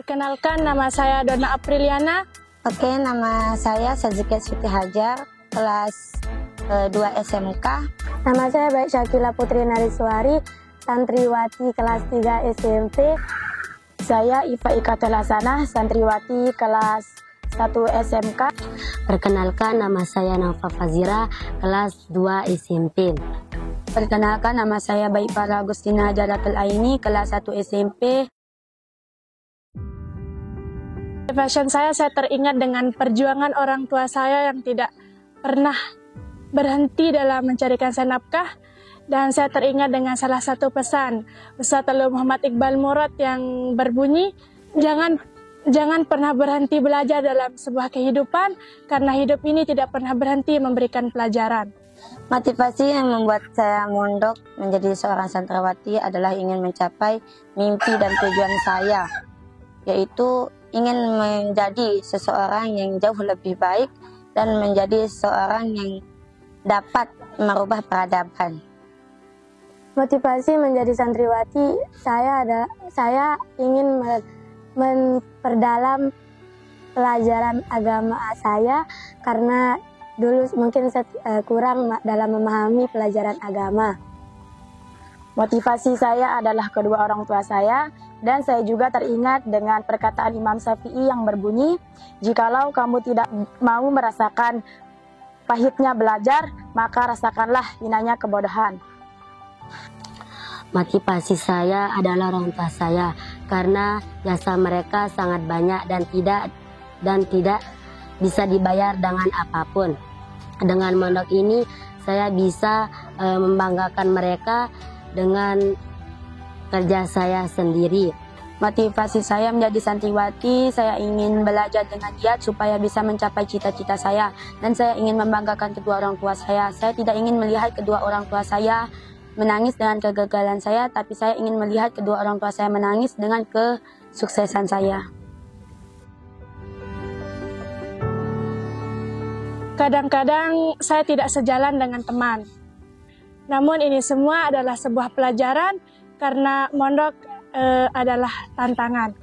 Perkenalkan, nama saya Donna Apriliana. Oke, nama saya Sazkia Siti Hajar, kelas 2 SMK. Nama saya Baik Syakila Putri Nariswari, santriwati kelas 3 SMP. Saya Iva Ika Telasana, santriwati kelas 1 SMK. Perkenalkan, nama saya Nafa Fazira, kelas 2 SMP. Perkenalkan, nama saya Baik Farah Agustina Jaratul Aini, kelas 1 SMP. Passion saya teringat dengan perjuangan orang tua saya yang tidak pernah berhenti dalam mencarikan saya nafkah. Dan saya teringat dengan salah satu pesan Ustaz Muhammad Iqbal Murad yang berbunyi, jangan pernah berhenti belajar dalam sebuah kehidupan, karena hidup ini tidak pernah berhenti memberikan pelajaran. Motivasi yang membuat saya mondok menjadi seorang santriwati adalah ingin mencapai mimpi dan tujuan saya, yaitu ingin menjadi seseorang yang jauh lebih baik dan menjadi seseorang yang dapat merubah peradaban. Motivasi menjadi santriwati saya ingin memperdalam pelajaran agama saya, karena dulu mungkin kurang dalam memahami pelajaran agama. Motivasi saya adalah kedua orang tua saya, dan saya juga teringat dengan perkataan Imam Syafi'i yang berbunyi, jikalau kamu tidak mau merasakan pahitnya belajar, maka rasakanlah hinanya kebodohan. Motivasi saya adalah orang tua saya, karena jasa mereka sangat banyak dan tidak bisa dibayar dengan apapun. Dengan mondok ini saya bisa membanggakan mereka dengan kerja saya sendiri. Motivasi saya menjadi santriwati, saya ingin belajar dengan giat supaya bisa mencapai cita-cita saya, dan saya ingin membanggakan kedua orang tua saya. Saya tidak ingin melihat kedua orang tua saya menangis dengan kegagalan saya, tapi saya ingin melihat kedua orang tua saya menangis dengan kesuksesan saya. Kadang-kadang saya tidak sejalan dengan teman. Namun ini semua adalah sebuah pelajaran, karena mondok adalah tantangan.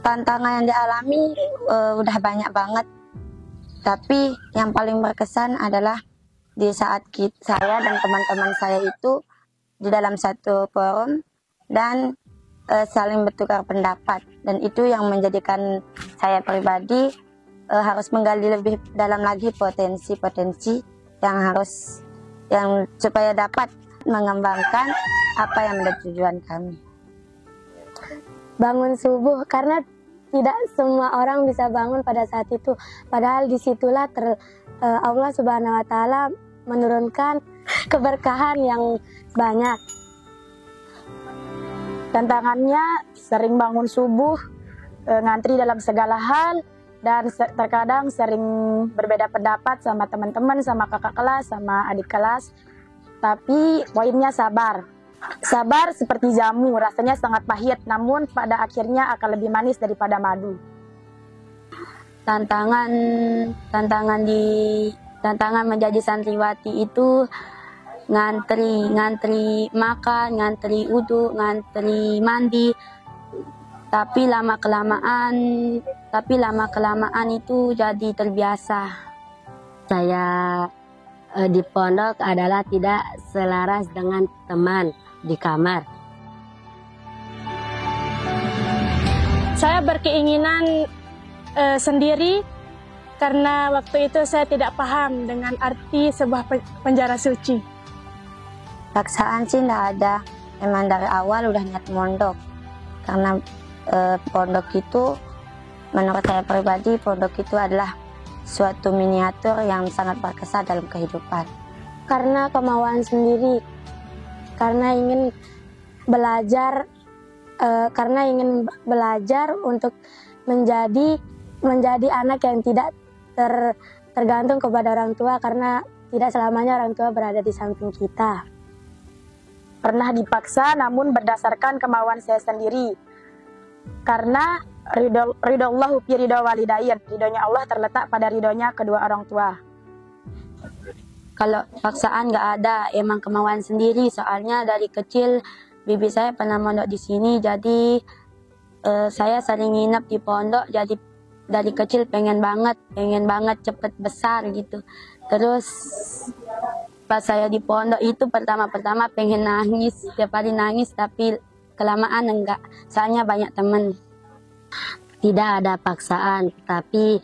Tantangan yang dialami udah banyak banget, tapi yang paling berkesan adalah di saat saya dan teman-teman saya itu di dalam satu forum dan saling bertukar pendapat, dan itu yang menjadikan saya pribadi harus menggali lebih dalam lagi potensi-potensi yang supaya dapat mengembangkan apa yang menjadi tujuan kami. Bangun subuh, karena tidak semua orang bisa bangun pada saat itu. Padahal disitulah Allah Subhanahu Wa Taala menurunkan keberkahan yang banyak. Tantangannya sering bangun subuh, ngantri dalam segala hal, dan terkadang sering berbeda pendapat sama teman-teman, sama kakak kelas, sama adik kelas. Tapi poinnya sabar. Sabar seperti jamu, rasanya sangat pahit, namun pada akhirnya akan lebih manis daripada madu. Tantangan menjadi santriwati itu ngantri makan, ngantri uduk, ngantri mandi. Tapi lama kelamaan itu jadi terbiasa. Saya di pondok adalah tidak selaras dengan teman di kamar. Saya berkeinginan sendiri, karena waktu itu saya tidak paham dengan arti sebuah penjara suci. Paksaan sih tidak ada, emang dari awal udah niat mondok. Karena pondok itu, menurut saya pribadi, pondok itu adalah suatu miniatur yang sangat berkesan dalam kehidupan. Karena kemauan sendiri, karena ingin belajar untuk menjadi anak yang tidak tergantung kepada orang tua, karena tidak selamanya orang tua berada di samping kita. Pernah dipaksa, namun berdasarkan kemauan saya sendiri. Karena ridho Allah fi ridho walidain, ridhonya Allah terletak pada ridhonya kedua orang tua. Kalau paksaan nggak ada, emang kemauan sendiri. Soalnya dari kecil bibi saya pernah mondok di sini, jadi saya sering nginep di pondok, jadi dari kecil pengen banget cepet besar gitu. Terus pas saya di pondok itu pertama-pertama pengen nangis, setiap hari nangis, tapi kelamaan enggak, soalnya banyak teman. Tidak ada paksaan, tapi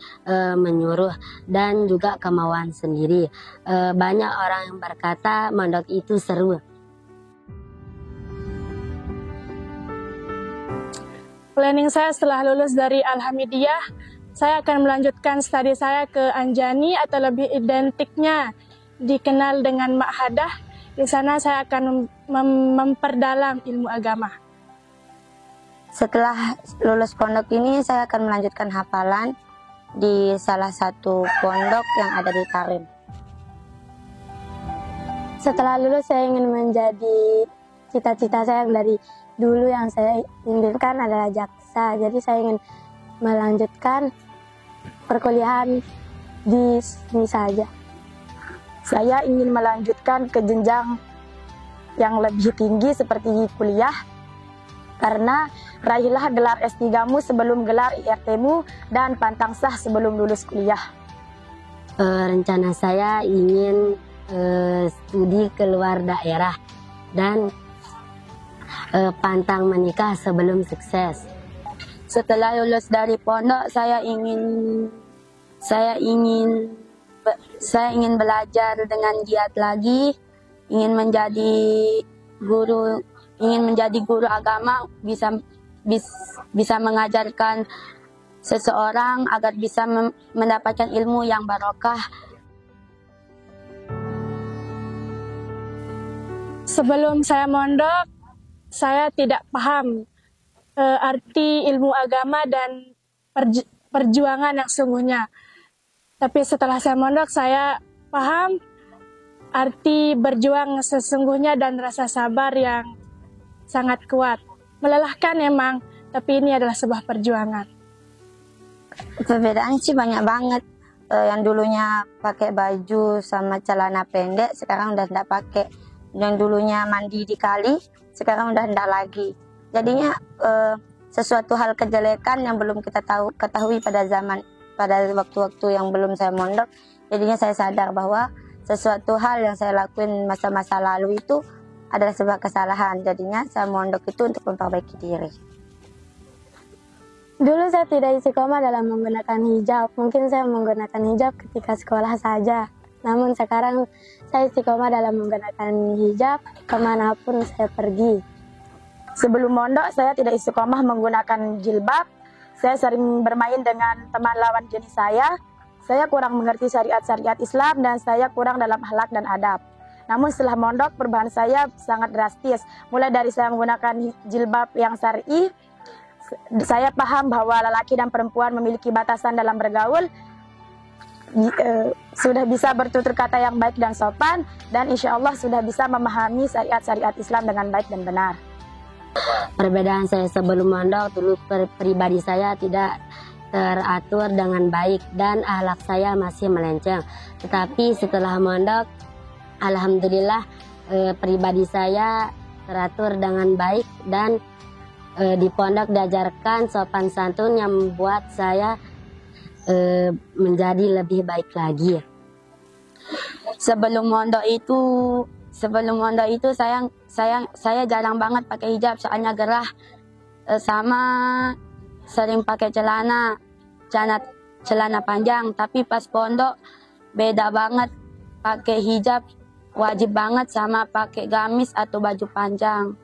menyuruh dan juga kemauan sendiri. Banyak orang yang berkata mondok itu seru. Planning saya setelah lulus dari Alhamidiyah, saya akan melanjutkan studi saya ke Anjani atau lebih identiknya dikenal dengan Ma'hadah. Di sana saya akan memperdalam ilmu agama. Setelah lulus pondok ini, saya akan melanjutkan hafalan di salah satu pondok yang ada di Tarim. Setelah lulus saya ingin menjadi cita-cita saya yang dari dulu yang saya inginkan adalah jaksa. Jadi saya ingin melanjutkan perkuliahan di sini saja. Saya ingin melanjutkan ke jenjang yang lebih tinggi seperti kuliah, karena raihlah gelar S3-mu sebelum gelar IRT-mu dan pantang sah sebelum lulus kuliah. Rencana saya ingin studi keluar daerah dan pantang menikah sebelum sukses. Setelah lulus dari pondok, saya ingin belajar dengan giat lagi, ingin menjadi guru agama, bisa mengajarkan seseorang agar bisa mendapatkan ilmu yang barokah. Sebelum saya mondok, saya tidak paham arti ilmu agama dan perjuangan yang sungguhnya. Tapi setelah saya mondok, saya paham arti berjuang sesungguhnya dan rasa sabar yang sangat kuat. Melelahkan emang, tapi ini adalah sebuah perjuangan. Perbedaan sih banyak banget. Yang dulunya pakai baju sama celana pendek, sekarang udah tidak pakai. Yang dulunya mandi di kali, sekarang udah tidak lagi. Jadinya sesuatu hal kejelekan yang belum kita ketahui pada waktu-waktu yang belum saya mondok. Jadinya saya sadar bahwa sesuatu hal yang saya lakuin masa-masa lalu itu adalah sebuah kesalahan. Jadinya saya mondok itu untuk memperbaiki diri. Dulu saya tidak istiqomah dalam menggunakan hijab. Mungkin saya menggunakan hijab ketika sekolah saja. Namun sekarang saya istiqomah dalam menggunakan hijab kemanapun saya pergi. Sebelum mondok, saya tidak istiqomah menggunakan jilbab. Saya sering bermain dengan teman lawan jenis saya. Saya kurang mengerti syariat-syariat Islam dan saya kurang dalam akhlak dan adab. Namun setelah mondok, perubahan saya sangat drastis. Mulai dari saya menggunakan jilbab yang syar'i, saya paham bahwa lelaki dan perempuan memiliki batasan dalam bergaul. Sudah bisa bertutur kata yang baik dan sopan, dan insya Allah sudah bisa memahami syariat-syariat Islam dengan baik dan benar. Perbedaan saya sebelum mondok, dulu pribadi saya tidak teratur dengan baik dan akhlak saya masih melenceng. Tetapi setelah mondok, alhamdulillah pribadi saya teratur dengan baik dan di pondok diajarkan sopan santun yang membuat saya menjadi lebih baik lagi. Sebelum mondok itu saya jarang banget pakai hijab, soalnya gerah, sama sering pakai celana panjang. Tapi pas pondok beda banget, pakai hijab wajib banget sama pakai gamis atau baju panjang.